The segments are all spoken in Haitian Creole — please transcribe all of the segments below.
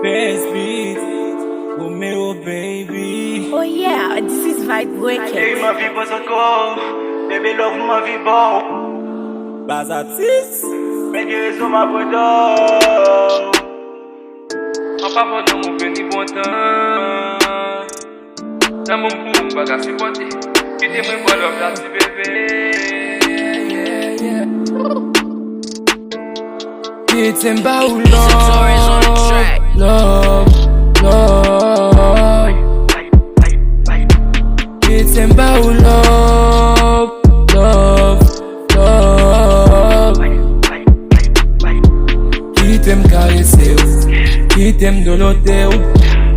Best beat, o meu baby. Oh yeah, this is Vibe Wicked. Ei, uma vie pas encore, baby love uma vie bon. Basatis, Men guérison ma bodor. An pa bon nan moun veni bon tan. Nan moun pou baga si pote. Kite mwen bon love la ti bebe. it's in bow love, love. It's in bow love, love. Quitte caresser ou, quitte doloter ou,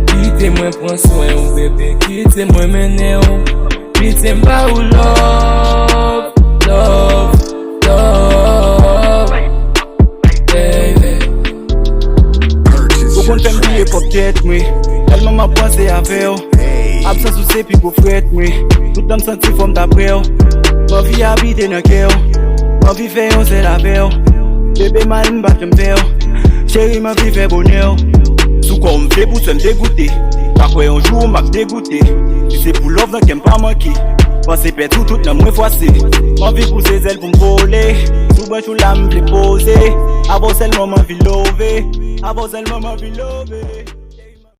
quitte moi prendre soin ou bébé, quitte moi mener ou, quitte bow love, love, love. Baby. Ou kon fèm liye pou ket mwe, telman ma pense ave ou. Absens ou se pi pou fret mwe, tout an senti fòm dapre ou. Mwen vi habite nan kè ou, mwen vi fè yon se lave ou. Bébé mal m'bat kem fè ou, chéri mwen vi fè bonè ou. Sou kon m'fè pou se m'degoute, takwe yon jou m'ak degoute. Si se pou love nan kem pa manki, pense pè tout nan mwen fwase. Mwen vi pou se zel pou m'vole, sou ben chou la m'vle pose. Avo selman mwen vi love, avo selman mwen vi love.